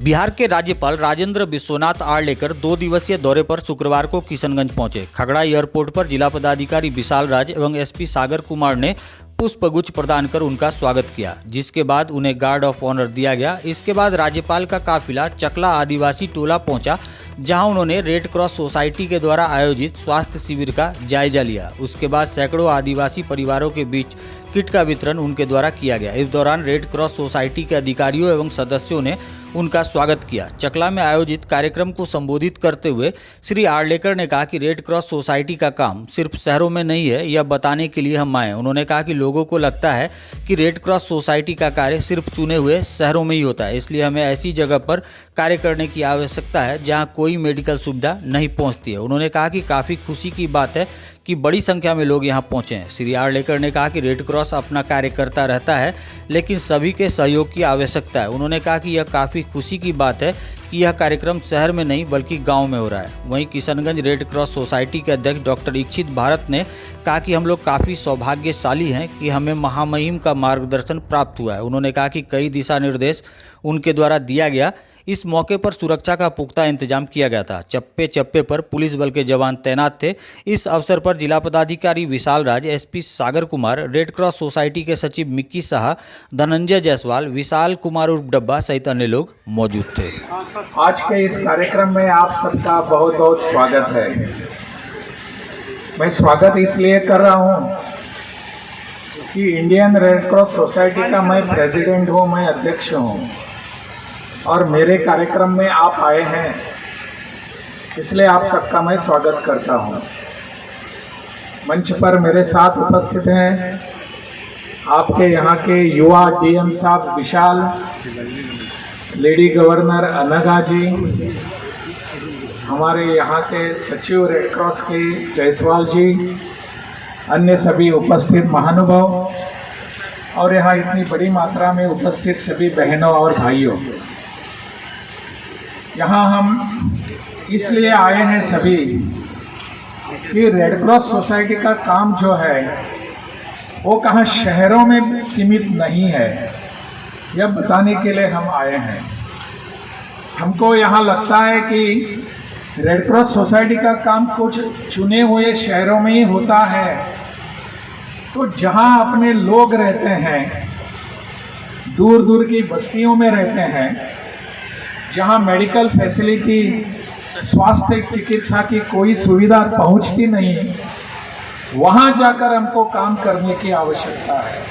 बिहार के राज्यपाल राजेंद्र विश्वनाथ आर्लेकर 2 दिवसीय दौरे पर शुक्रवार को किशनगंज पहुंचे। खगड़ा एयरपोर्ट पर जिला पदाधिकारी विशाल राज एवं एसपी सागर कुमार ने पुष्पगुच्छ प्रदान कर उनका स्वागत किया, जिसके बाद उन्हें गार्ड ऑफ ऑनर दिया गया। इसके बाद राज्यपाल का काफिला चकला आदिवासी टोला पहुंचा, जहां उन्होंने रेड क्रॉस सोसाइटी के द्वारा आयोजित स्वास्थ्य शिविर का जायजा लिया। उसके बाद सैकड़ों आदिवासी परिवारों के बीच किट का वितरण उनके द्वारा किया गया। इस दौरान रेड क्रॉस सोसाइटी के अधिकारियों एवं सदस्यों ने उनका स्वागत किया। चकला में आयोजित कार्यक्रम को संबोधित करते हुए श्री आर्लेकर ने कहा कि रेड क्रॉस सोसाइटी का काम सिर्फ शहरों में नहीं है, यह बताने के लिए हम आए। उन्होंने कहा कि लोगों को लगता है कि रेड क्रॉस सोसाइटी का कार्य सिर्फ चुने हुए शहरों में ही होता है, इसलिए हमें ऐसी जगह पर कार्य करने की आवश्यकता है जहां कोई मेडिकल सुविधा नहीं पहुंचती है। उन्होंने कहा कि काफ़ी खुशी की बात है कि बड़ी संख्या में लोग यहां पहुंचे हैं। श्री आर्लेकर ने कहा कि रेड क्रॉस अपना कार्य करता रहता है, लेकिन सभी के सहयोग की आवश्यकता है। उन्होंने कहा कि यह काफ़ी खुशी की बात है कि यह कार्यक्रम शहर में नहीं बल्कि गांव में हो रहा है। वहीं किशनगंज रेड क्रॉस सोसाइटी के अध्यक्ष डॉक्टर इच्छित भारत ने कहा कि हम लोग काफ़ी सौभाग्यशाली हैं कि हमें महामहिम का मार्गदर्शन प्राप्त हुआ है। उन्होंने कहा कि कई दिशा निर्देश उनके द्वारा दिया गया। इस मौके पर सुरक्षा का पुख्ता इंतजाम किया गया था। चप्पे चप्पे पर पुलिस बल के जवान तैनात थे। इस अवसर पर जिला पदाधिकारी विशाल राज, SP Sagar Kumar, red cross society के सचिव मिक्की साहा, धनंजय जायसवाल, विशाल कुमार उर्फ डब्बा सहित अन्य लोग मौजूद थे। आज के इस कार्यक्रम में आप सबका बहुत बहुत स्वागत है। मैं स्वागत इसलिए कर रहा हूँ कि इंडियन रेड क्रॉस सोसाइटी का मैं प्रेसिडेंट हूँ, मैं अध्यक्ष हूँ और मेरे कार्यक्रम में आप आए हैं, इसलिए आप सबका मैं स्वागत करता हूँ। मंच पर मेरे साथ उपस्थित हैं आपके यहाँ के युवा डीएम साहब विशाल, लेडी गवर्नर अनघा जी, हमारे यहाँ के सचिव रेड क्रॉस के जायसवाल जी, अन्य सभी उपस्थित महानुभाव और यहाँ इतनी बड़ी मात्रा में उपस्थित सभी बहनों और भाइयों। यहाँ हम इसलिए आए हैं सभी कि रेड क्रॉस सोसाइटी का काम जो है वो कहाँ शहरों में सीमित नहीं है, यह बताने के लिए हम आए हैं। हमको यहाँ लगता है कि रेड क्रॉस सोसाइटी का काम कुछ चुने हुए शहरों में ही होता है, तो जहाँ अपने लोग रहते हैं, दूर दूर की बस्तियों में रहते हैं, जहाँ मेडिकल फैसिलिटी, स्वास्थ्य चिकित्सा की कोई सुविधा पहुँचती नहीं, वहाँ जाकर हमको काम करने की आवश्यकता है।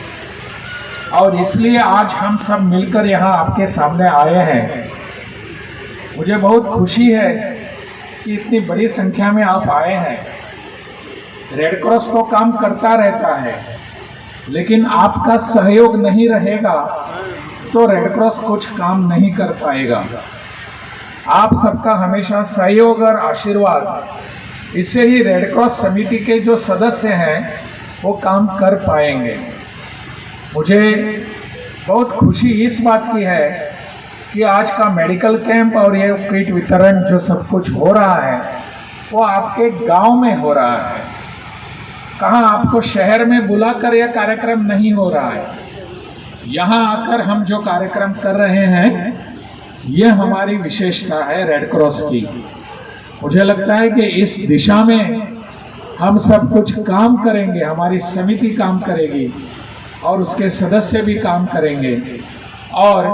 और इसलिए आज हम सब मिलकर यहाँ आपके सामने आए हैं। मुझे बहुत खुशी है कि इतनी बड़ी संख्या में आप आए हैं। रेड क्रॉस तो काम करता रहता है, लेकिन आपका सहयोग नहीं रहेगा तो रेड क्रॉस कुछ काम नहीं कर पाएगा। आप सबका हमेशा सहयोग और आशीर्वाद, इससे ही रेड क्रॉस समिति के जो सदस्य हैं वो काम कर पाएंगे। मुझे बहुत खुशी इस बात की है कि आज का मेडिकल कैंप और ये किट वितरण जो सब कुछ हो रहा है वो आपके गांव में हो रहा है। कहाँ आपको शहर में बुलाकर यह कार्यक्रम नहीं हो रहा है। यहाँ आकर हम जो कार्यक्रम कर रहे हैं यह हमारी विशेषता है रेड क्रॉस की। मुझे लगता है कि इस दिशा में हम सब कुछ काम करेंगे, हमारी समिति काम करेगी और उसके सदस्य भी काम करेंगे और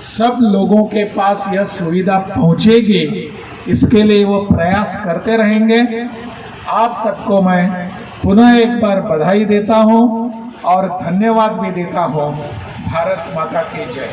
सब लोगों के पास यह सुविधा पहुंचेगी, इसके लिए वो प्रयास करते रहेंगे। आप सबको मैं पुनः एक बार बधाई देता हूं और धन्यवाद भी देता हूं। भारत माता की जय।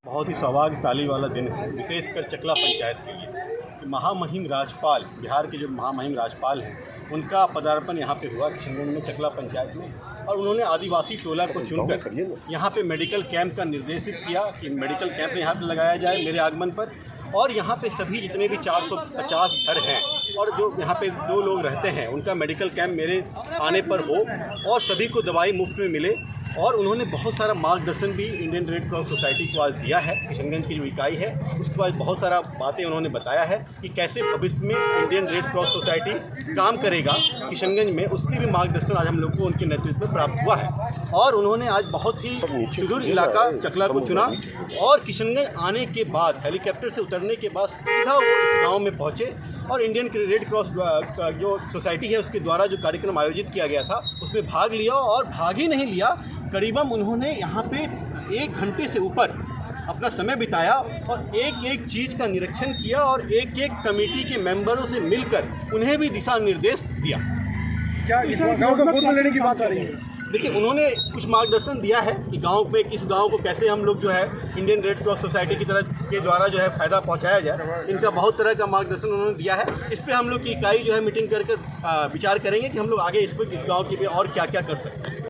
बहुत ही सौभाग्यशाली वाला दिन है, विशेषकर चकला पंचायत के लिए कि महामहिम राज्यपाल, बिहार के जो महामहिम राज्यपाल हैं, उनका पदार्पण यहाँ पे हुआ किशनगंज में चकला पंचायत में, और उन्होंने आदिवासी टोला को चुनकर यहाँ पे मेडिकल कैंप का निर्देशित किया कि मेडिकल कैंप यहाँ पे लगाया जाए मेरे आगमन पर। और यहाँ पे सभी जितने भी 450 घर हैं और जो यहाँ पे 2 लोग रहते हैं, उनका मेडिकल कैंप मेरे आने पर हो और सभी को दवाई मुफ्त में मिले, और उन्होंने बहुत सारा मार्गदर्शन भी इंडियन रेड क्रॉस सोसाइटी को आज दिया है। किशनगंज की जो इकाई है उसको आज बहुत सारा बातें उन्होंने बताया है कि कैसे भविष्य में इंडियन रेड क्रॉस सोसाइटी काम करेगा किशनगंज में, उसकी भी मार्गदर्शन आज हम लोग को उनके नेतृत्व में प्राप्त हुआ है। और उन्होंने आज बहुत ही सुदूर इलाका चकला को चुना और किशनगंज आने के बाद हेलीकॉप्टर से उतरने के बाद सीधा वो इस गाँव में पहुँचे और इंडियन रेड क्रॉस जो सोसाइटी है उसके द्वारा जो कार्यक्रम आयोजित किया गया था उसमें भाग लिया। और भाग ही नहीं लिया, करीबन उन्होंने यहाँ पे 1 घंटे से ऊपर अपना समय बिताया और एक एक चीज़ का निरीक्षण किया और एक एक कमेटी के मेंबरों से मिलकर उन्हें भी दिशा निर्देश दिया। क्या इस गाँव को गोद में लेने की बात आ रही है? देखिए, उन्होंने कुछ मार्गदर्शन दिया है कि गांव में किस गांव को कैसे हम लोग जो है इंडियन रेड क्रॉस सोसाइटी की तरह के द्वारा जो है फ़ायदा पहुंचाया जाए। इनका बहुत तरह का मार्गदर्शन उन्होंने दिया है। इस पे हम लोग की इकाई जो है मीटिंग कर विचार करेंगे कि हम लोग आगे इस गांव के लिए और क्या क्या कर सकते हैं।